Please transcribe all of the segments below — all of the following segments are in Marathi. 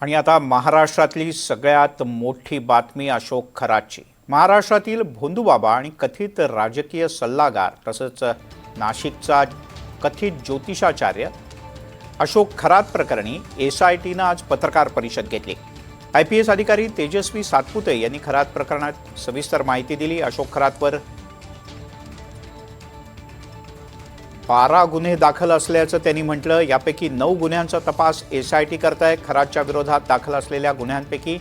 आणि आता महाराष्ट्रातली सगळ्यात मोठी बातमी अशोक खरातची। महाराष्ट्रातील भोंदूबाबा आणि कथित राजकीय सल्लागार तसंच नाशिकचा कथित ज्योतिषाचार्य अशोक खरात प्रकरणी एसआयटीनं आज पत्रकार परिषद घेतली। आयपीएस अधिकारी तेजस्वी सातपुते यांनी खरात प्रकरणात सविस्तर माहिती दिली। अशोक खरातवर 12 गुन्हे दाखल असल्याचं त्यांनी म्हटलं। यापैकी 9 गुन्ह्यांचा तपास एसआयटी करत आहे। खरातच्या विरोधात दाखल असलेल्या गुन्ह्यांपैकी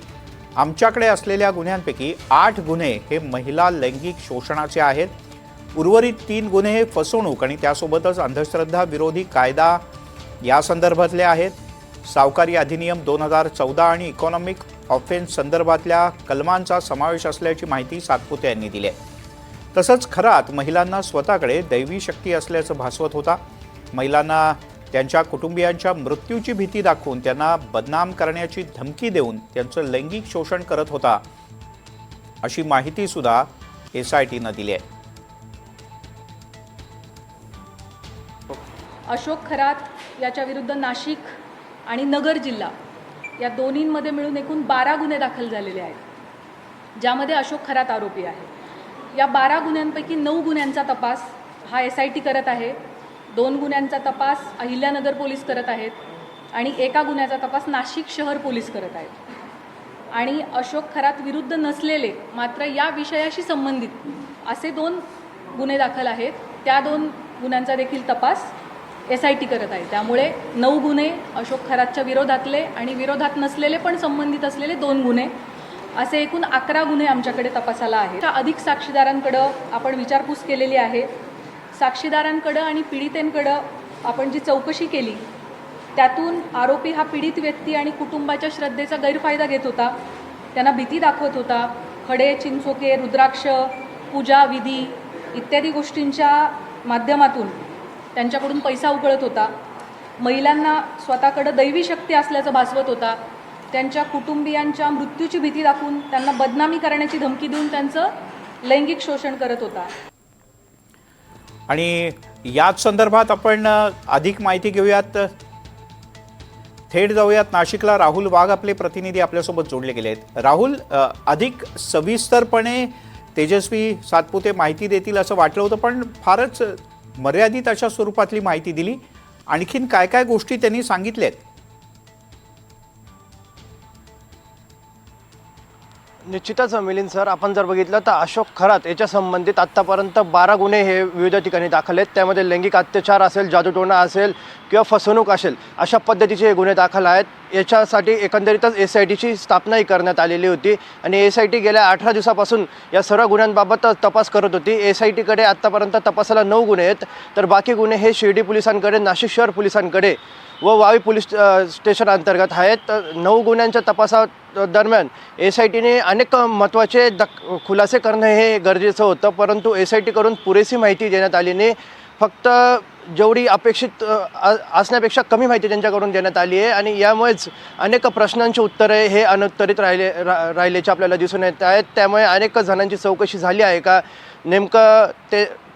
आमच्याकडे असलेल्या गुन्ह्यांपैकी 8 गुन्हे हे महिला लैंगिक शोषणाचे आहेत। उर्वरित 3 गुन्हे हे फसवणूक आणि त्यासोबतच अंधश्रद्धा विरोधी कायदा या संदर्भातले आहेत। सावकारी अधिनियम 2014 आणि इकॉनॉमिक ऑफेन्स संदर्भातल्या कलमांचा समावेश असल्याची माहिती सातपुते यांनी दिली आहे। तसंच खरात महिलांना स्वतःकडे दैवी शक्ती असल्याचं भासवत होता। महिलांना त्यांच्या कुटुंबियांच्या मृत्यूची भीती दाखवून त्यांना बदनाम करण्याची धमकी देऊन त्यांचं लैंगिक शोषण करत होता, अशी माहिती सुद्धा एसआयटीनं दिली आहे। अशोक खरात याच्या विरुद्ध नाशिक आणि नगर जिल्हा या दोन्हींमध्ये मिळून एकूण 12 गुन्हे दाखल झालेले आहेत, ज्यामध्ये अशोक खरात आरोपी आहे। या 12 गुन्ह्यांपैकी 9 गुन्ह्यांचा तपास हा एसआयटी करत आहे, 2 गुन्ह्यांचा तपास अहिल्यानगर पोलीस करत आहेत आणि एका गुन्ह्याचा तपास नाशिक शहर पोलीस करत आहेत। आणि अशोक खरात विरुद्ध नसलेले मात्र या विषयाशी संबंधित असे 2 गुन्हे दाखल आहेत, त्या 2 गुन्ह्यांचा देखील तपास एसआयटी करत आहे। त्यामुळे 9 गुन्हे अशोक खरातच्या विरोधातले आणि विरोधात नसलेले पण संबंधित असलेले 2 गुन्हे असे एकूण 11 गुन्हे आमच्याकडे तपासाला आहेत। अधिक साक्षीदारांकडे आपण विचारपूस केलेली आहे। साक्षीदारांकडे आणि पीडितेंकडे आपण जी चौकशी केली त्यातून आरोपी हा पीडित व्यक्ती आणि कुटुंबाच्या श्रद्धेचा गैरफायदा घेत होता, त्यांना भीती दाखवत होता, खडे चिंचोके रुद्राक्ष पूजा विधी इत्यादी गोष्टींच्या माध्यमातून त्यांच्याकडून पैसा उकळत होता, महिलांना स्वतःकडे दैवी शक्ती असल्याचं भासवत होता, त्यांच्या कुटुंबियांच्या मृत्यूची भीती दाखवून त्यांना बदनामी करण्याची धमकी देऊन त्यांचं लैंगिक शोषण करत होता। आणि याच संदर्भात आपण अधिक माहिती घेऊयात। थेट जाऊयात नाशिकला। राहुल वाघ आपले प्रतिनिधी आपल्यासोबत जोडले गेले आहेत। राहुल, अधिक सविस्तरपणे तेजस्वी सातपुते माहिती देतील असं वाटलं होतं, पण फारच मर्यादित अशा स्वरूपातली माहिती दिली। आणखीन काय काय गोष्टी त्यांनी सांगितल्यात? निश्चितच मिलिंद सर, आपण जर बघितलं तर अशोक खरात याच्या संबंधित आत्तापर्यंत 12 गुन्हे हे विविध ठिकाणी दाखल आहेत। त्यामध्ये लैंगिक अत्याचार असेल, जादूटोणा असेल किंवा फसवणूक असेल, अशा पद्धतीचे हे गुन्हे दाखल आहेत। याच्यासाठी एकंदरीतच एसआयटीची स्थापनाही करण्यात आलेली होती आणि एसआयटी गेल्या 18 दिवसापासून या सर्व गुन्ह्यांबाबत तपास करत होती। एसआयटीकडे आत्तापर्यंत तपासाला 9 गुन्हे आहेत, तर बाकी गुन्हे हे शिर्डी पोलिसांकडे, नाशिक शहर पोलिसांकडे व वावी पोलीस स्टेशन अंतर्गत आहेत। 9 गुन्ह्यांच्या तपासादरम्यान एसआयटीने अनेक महत्त्वाचे खुलासे करणं हे गरजेचं होतं, परंतु एसआयटीकडून पुरेशी माहिती देण्यात आली नाही। फक्त जेवढी अपेक्षित असण्यापेक्षा कमी माहिती त्यांच्याकडून देण्यात आली आहे आणि यामुळेच अनेक प्रश्नांची उत्तरे हे अनुत्तरित राहिल्याचे आपल्याला दिसून येत आहेत। त्यामुळे अनेक जणांची चौकशी झाली आहे का, नेमकं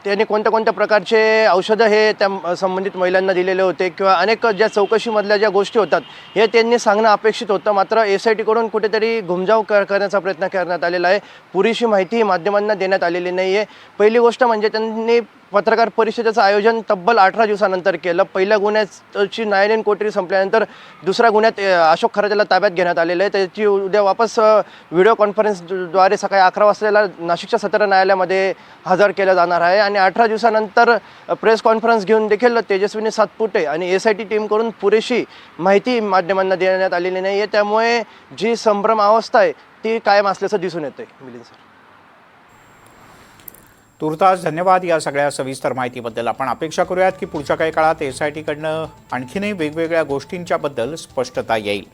त्यांनी कोणत्या प्रकारचे औषधं हे त्या संबंधित महिलांना दिलेले होते किंवा अनेक ज्या चौकशीमधल्या ज्या गोष्टी होतात हे त्यांनी सांगणं अपेक्षित होतं, मात्र एसआयटीकडून कुठेतरी घुमजाव करण्याचा प्रयत्न करण्यात आलेला आहे। पुरेशी माहिती माध्यमांना देण्यात आलेली नाही आहे। पहिली गोष्ट म्हणजे त्यांनी पत्रकार परिषदेचं आयोजन तब्बल 18 दिवसानंतर केलं। पहिल्या गुन्ह्याची न्यायालयीन कोठडी संपल्यानंतर दुसऱ्या गुन्ह्यात अशोक खरात याला ताब्यात घेण्यात आलेलं आहे। त्याची उद्या वापस व्हिडिओ कॉन्फरन्सद्वारे सकाळी 11 वाजता नाशिकच्या सत्र न्यायालयामध्ये हजर केलं जाणार आहे आणि 18 दिवसानंतर प्रेस कॉन्फरन्स घेऊन देखील तेजस्विनी सातपुते आणि एसआयटी टीमकडून पुरेशी माहिती माध्यमांना देण्यात आलेली नाही आहे। त्यामुळे जी संभ्रम अवस्था आहे ती कायम असल्याचं दिसून येतं आहे। मिलिंद सर, तुर्तास धन्यवाद या सगळ्या सविस्तर माहितीबद्दल। आपण अपेक्षा करूयात की पुढच्या काही काळात एसआयटीकडनं आणखीनही वेगवेगळ्या गोष्टींच्याबद्दल स्पष्टता येईल।